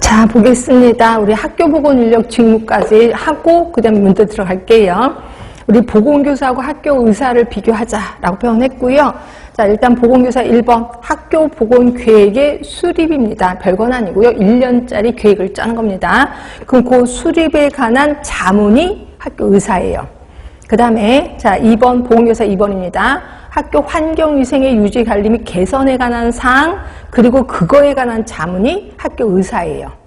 자, 보겠습니다. 우리 학교보건인력 직무까지 하고 그 다음에 문제 들어갈게요. 우리 보건교사하고 학교의사를 비교하자라고 표현했고요. 자, 일단 보건교사 1번 학교보건계획의 수립입니다. 별건 아니고요. 1년짜리 계획을 짜는 겁니다. 그럼 그 수립에 관한 자문이 학교의사예요. 그 다음에 자 2번 보건교사 2번입니다. 학교 환경위생의 유지 관리 및 개선에 관한 사항 그리고 그거에 관한 자문이 학교의사예요.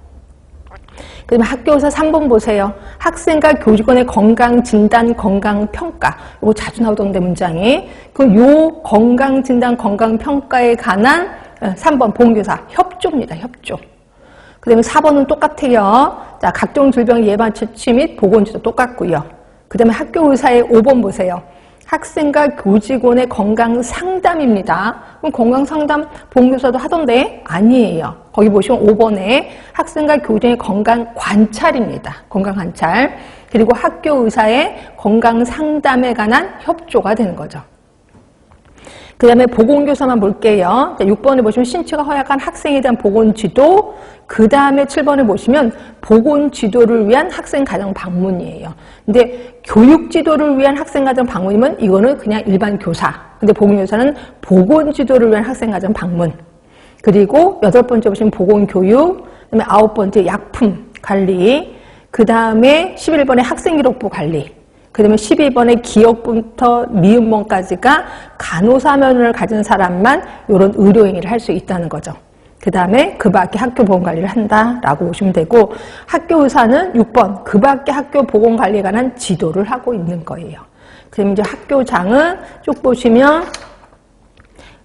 그다음에 학교의사 3번 보세요. 학생과 교직원의 건강진단, 건강평가. 이거 자주 나오던데 문장이. 그럼 요 건강진단, 건강평가에 관한 3번 보건교사 협조입니다. 협조. 그 다음에 4번은 똑같아요. 자, 각종 질병 예방 채취 및 보건지도 똑같고요. 그 다음에 학교의사의 5번 보세요. 학생과 교직원의 건강 상담입니다. 그럼 건강 상담 보건교사도 하던데 아니에요. 거기 보시면 5번에 학생과 교직원의 건강 관찰입니다. 건강 관찰. 그리고 학교의사의 건강 상담에 관한 협조가 되는 거죠. 그 다음에 보건교사만 볼게요. 6번에 보시면 신체가 허약한 학생에 대한 보건지도, 그 다음에 7번에 보시면 보건지도를 위한 학생가정 방문이에요. 근데 교육지도를 위한 학생가정 방문이면 이거는 그냥 일반 교사. 근데 보건교사는 보건지도를 위한 학생가정 방문. 그리고 8번째 보시면 보건교육, 그 다음에 9번째 약품 관리, 그 다음에 11번에 학생기록부 관리. 그 다음에 12번에 기억부터 미음번까지가 간호사면허를 가진 사람만 이런 의료행위를 할 수 있다는 거죠. 그 다음에 그 밖에 학교 보건관리를 한다라고 보시면 되고, 학교의사는 6번 그 밖에 학교 보건관리에 관한 지도를 하고 있는 거예요. 그럼 이제 학교장은 쭉 보시면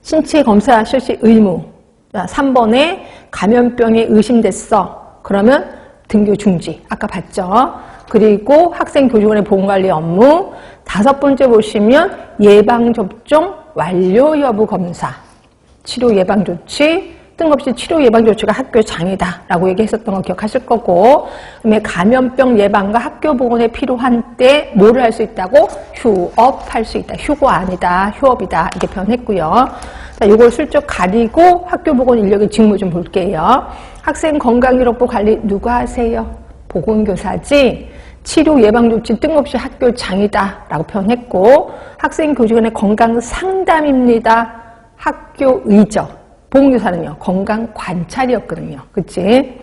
신체 검사 실시 의무. 3번에 감염병에 의심됐어. 그러면 등교 중지. 아까 봤죠? 그리고 학생 교직원의 보건관리 업무. 5번째 보시면 예방접종 완료 여부 검사. 치료 예방조치. 뜬금없이 치료 예방조치가 학교장이다 라고 얘기했었던 거 기억하실 거고, 그다음에 감염병 예방과 학교 보건에 필요한 때 뭐를 할 수 있다고? 휴업할 수 있다. 휴고 아니다. 휴업이다. 이렇게 표현했고요. 자, 요걸 슬쩍 가리고 학교 보건 인력의 직무 좀 볼게요. 학생 건강기록부 관리 누가 하세요? 보건교사지. 치료 예방조치 뜬금없이 학교장이다 라고 표현했고, 학생 교직원의 건강 상담입니다. 학교의죠. 보건교사는요, 건강 관찰이었거든요. 그치?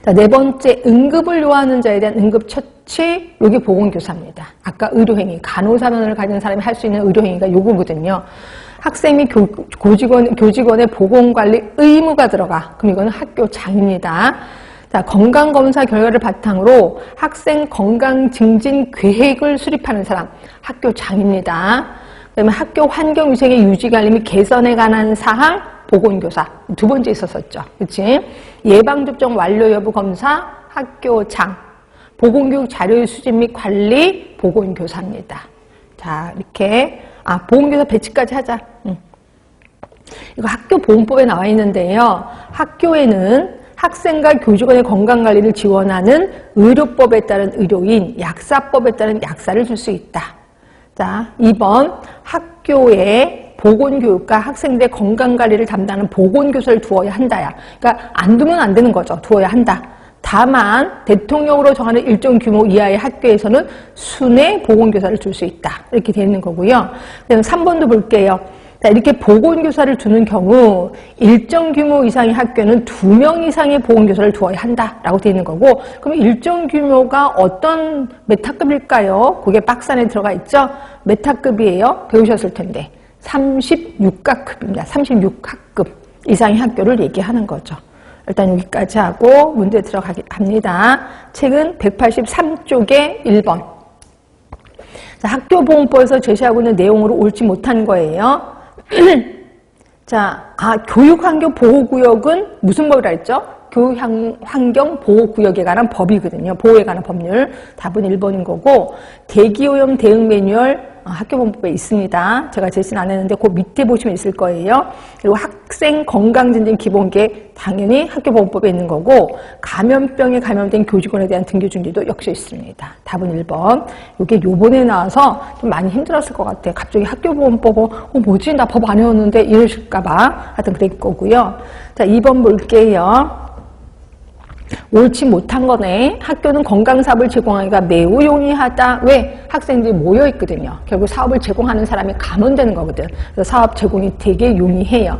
자, 4번째, 응급을 요하는 자에 대한 응급처치, 요게 보건교사입니다. 아까 의료행위, 간호사면허를 가진 사람이 할 수 있는 의료행위가 요거거든요. 학생 및 교직원의 보건관리 의무가 들어가. 그럼 이거는 학교장입니다. 자, 건강검사 결과를 바탕으로 학생 건강 증진 계획을 수립하는 사람, 학교장입니다. 그다음에 학교 환경위생의 유지관리 및 개선에 관한 사항, 보건교사. 2번째 있었었죠. 그치? 예방접종 완료 여부 검사, 학교장. 보건교육 자료의 수집 및 관리, 보건교사입니다. 자, 이렇게. 보건교사 배치까지 하자. 이거 학교보건법에 나와 있는데요. 학교에는 학생과 교직원의 건강관리를 지원하는 의료법에 따른 의료인, 약사법에 따른 약사를 줄 수 있다. 자, 2번 학교에 보건교육과 학생들의 건강관리를 담당하는 보건교사를 두어야 한다야. 그러니까 안 두면 안 되는 거죠. 두어야 한다. 다만 대통령으로 정하는 일정 규모 이하의 학교에서는 순회 보건교사를 줄 수 있다. 이렇게 되어 있는 거고요. 그다음에 3번도 볼게요. 자, 이렇게 보건교사를 두는 경우 일정 규모 이상의 학교는 2명 이상의 보건교사를 두어야 한다라고 되어 있는 거고, 그럼 일정 규모가 어떤 메타급일까요? 그게 박스 안에 들어가 있죠? 메타급이에요. 배우셨을 텐데. 36학급입니다. 36학급 이상의 학교를 얘기하는 거죠. 일단 여기까지 하고 문제 들어갑니다. 책은 183쪽에 1번. 자, 학교보건법에서 제시하고 있는 내용으로 옳지 못한 거예요. 자, 교육환경보호구역은 무슨 법이라 했죠? 교육환경보호구역에 관한 법이거든요. 보호에 관한 법률. 답은 1번인 거고, 대기오염 대응 매뉴얼 학교보건법에 있습니다. 제가 제시는 안 했는데 그 밑에 보시면 있을 거예요. 그리고 학생 건강증진 기본계 당연히 학교보건법에 있는 거고, 감염병에 감염된 교직원에 대한 등교준비도 역시 있습니다. 답은 1번. 이게 요번에 나와서 좀 많이 힘들었을 것 같아요. 갑자기 학교보건법, 뭐지? 나 법 안 외웠는데 이러실까 봐. 하여튼 그럴 거고요. 자, 2번 볼게요. 옳지 못한 거네. 학교는 건강사업을 제공하기가 매우 용이하다. 왜? 학생들이 모여있거든요. 결국 사업을 제공하는 사람이 가면 되는 거거든. 그래서 사업 제공이 되게 용이해요.